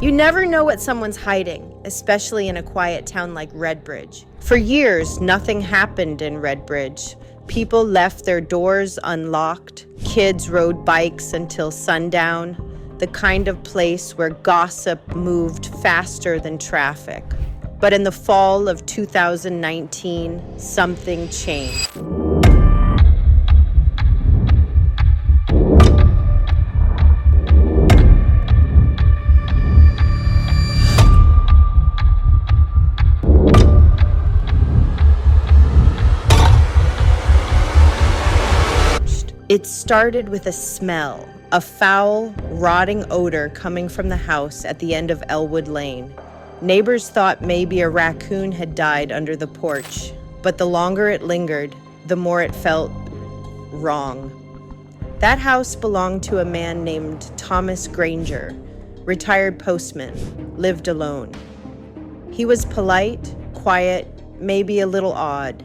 You never know what someone's hiding, especially in a quiet town like Redbridge. For years, nothing happened in Redbridge. People left their doors unlocked. Kids rode bikes until sundown. The kind of place where gossip moved faster than traffic. But in the fall of 2019, something changed. It started with a smell, a foul, rotting odor coming from the house at the end of Elwood Lane. Neighbors thought maybe a raccoon had died under the porch, but the longer it lingered, the more it felt wrong. That house belonged to a man named Thomas Granger, retired postman, lived alone. He was polite, quiet, maybe a little odd.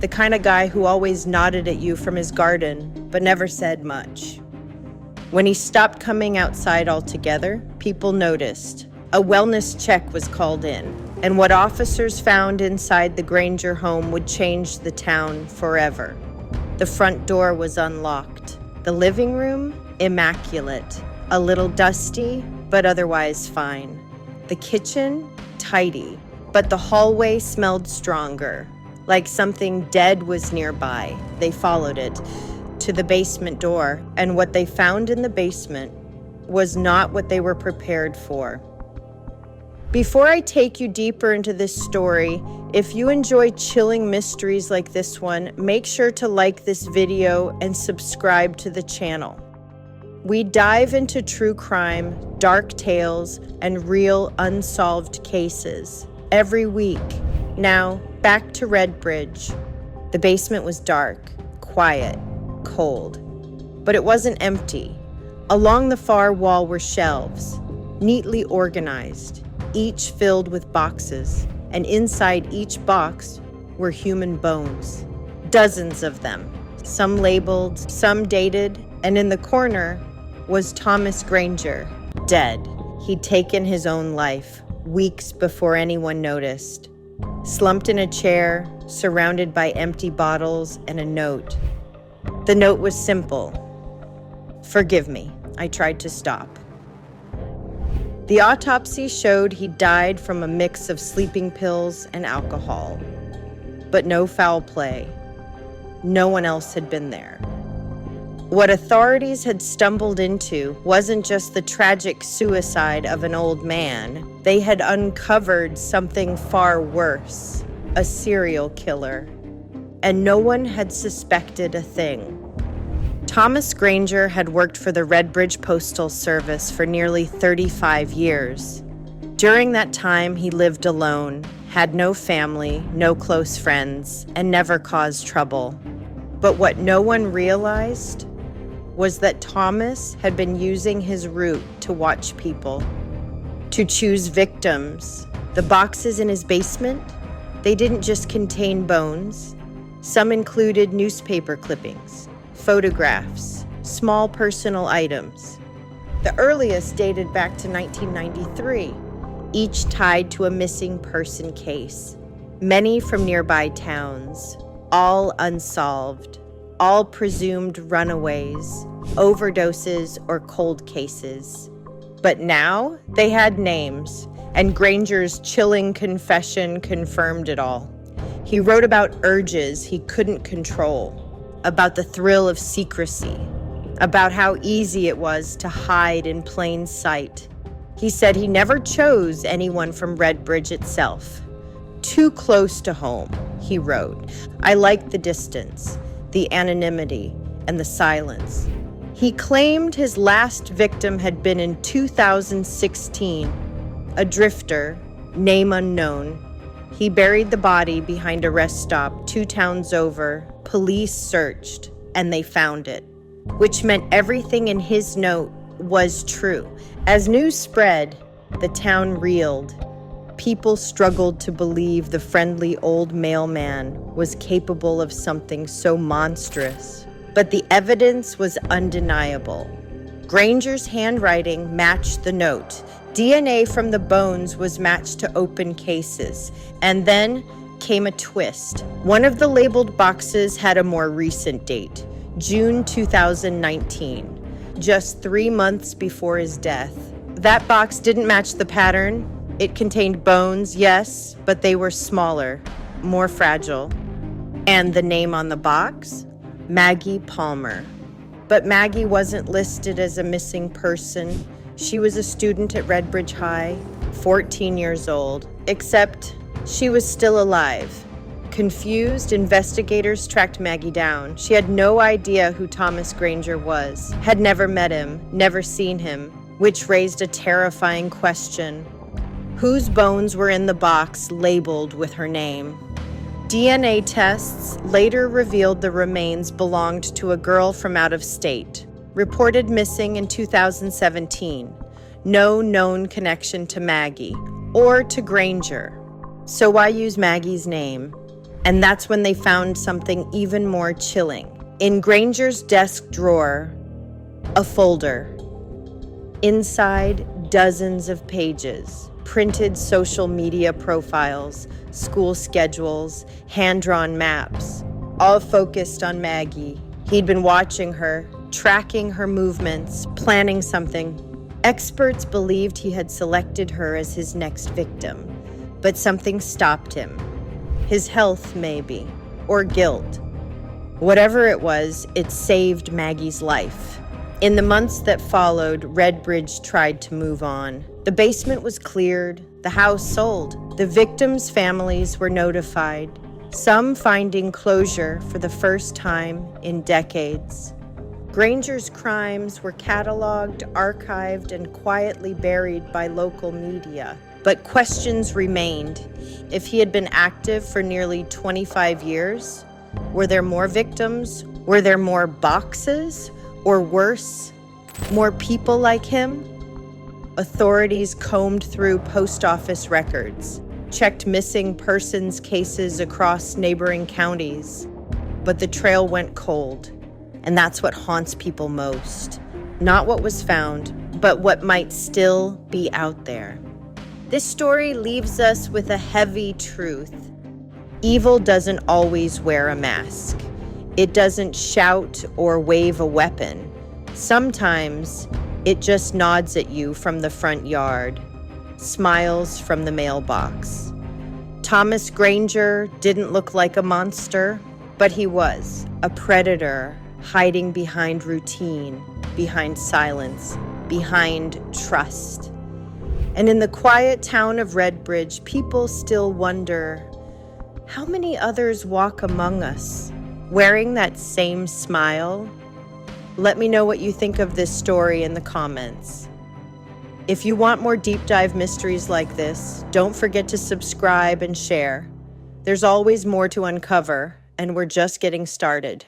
The kind of guy who always nodded at you from his garden, but never said much. When he stopped coming outside altogether, people noticed. A wellness check was called in, and what officers found inside the Granger home would change the town forever. The front door was unlocked. The living room, immaculate. A little dusty, but otherwise fine. The kitchen, tidy, but the hallway smelled stronger. Like something dead was nearby. They followed it to the basement door, and what they found in the basement was not what they were prepared for. Before I take you deeper into this story, if you enjoy chilling mysteries like this one, make sure to like this video and subscribe to the channel. We dive into true crime, dark tales, and real unsolved cases every week. Now, back to Redbridge. The basement was dark, quiet, cold. But it wasn't empty. Along the far wall were shelves, neatly organized, each filled with boxes, and inside each box were human bones. Dozens of them, some labeled, some dated, and in the corner was Thomas Granger, dead. He'd taken his own life, weeks before anyone noticed. Slumped in a chair, surrounded by empty bottles and a note. The note was simple. "Forgive me, I tried to stop." The autopsy showed he died from a mix of sleeping pills and alcohol. But no foul play. No one else had been there. What authorities had stumbled into wasn't just the tragic suicide of an old man. They had uncovered something far worse, a serial killer. And no one had suspected a thing. Thomas Granger had worked for the Redbridge Postal Service for nearly 35 years. During that time, he lived alone, had no family, no close friends, and never caused trouble. But what no one realized was that Thomas had been using his route to watch people, to choose victims. The boxes in his basement, they didn't just contain bones. Some included newspaper clippings, photographs, small personal items. The earliest dated back to 1993, each tied to a missing person case. Many from nearby towns, all unsolved. All presumed runaways, overdoses, or cold cases. But now they had names, and Granger's chilling confession confirmed it all. He wrote about urges he couldn't control, about the thrill of secrecy, about how easy it was to hide in plain sight. He said he never chose anyone from Redbridge itself. "Too close to home," he wrote. "I liked the distance, the anonymity, and the silence." He claimed his last victim had been in 2016, a drifter, name unknown. He buried the body behind a rest stop 2 towns over. Police searched, and they found it, which meant everything in his note was true. As news spread, the town reeled. People struggled to believe the friendly old mailman was capable of something so monstrous. But the evidence was undeniable. Granger's handwriting matched the note, DNA from the bones was matched to open cases, and then came a twist. One of the labeled boxes had a more recent date, June 2019, just 3 months before his death. That box didn't match the pattern. It contained bones, yes, but they were smaller, more fragile. And the name on the box? Maggie Palmer. But Maggie wasn't listed as a missing person. She was a student at Redbridge High, 14 years old, except she was still alive. Confused, investigators tracked Maggie down. She had no idea who Thomas Granger was, had never met him, never seen him, which raised a terrifying question. Whose bones were in the box labeled with her name? DNA tests later revealed the remains belonged to a girl from out of state, reported missing in 2017. No known connection to Maggie or to Granger. So why use Maggie's name? And that's when they found something even more chilling. In Granger's desk drawer, a folder. Inside, dozens of pages, printed social media profiles, school schedules, hand-drawn maps, all focused on Maggie. He'd been watching her, tracking her movements, planning something. Experts believed he had selected her as his next victim, but something stopped him. His health, maybe, or guilt. Whatever it was, it saved Maggie's life. In the months that followed, Redbridge tried to move on. The basement was cleared, the house sold. The victims' families were notified, some finding closure for the first time in decades. Granger's crimes were cataloged, archived, and quietly buried by local media. But questions remained. If he had been active for nearly 25 years, were there more victims? Were there more boxes? Or worse, more people like him? Authorities combed through post office records, checked missing persons cases across neighboring counties, but the trail went cold, and that's what haunts people most. Not what was found, but what might still be out there. This story leaves us with a heavy truth. Evil doesn't always wear a mask. It doesn't shout or wave a weapon. Sometimes it just nods at you from the front yard, smiles from the mailbox. Thomas Granger didn't look like a monster, but he was a predator hiding behind routine, behind silence, behind trust. And in the quiet town of Redbridge, people still wonder, how many others walk among us, wearing that same smile? Let me know what you think of this story in the comments. If you want more deep dive mysteries like this, don't forget to subscribe and share. There's always more to uncover, and we're just getting started.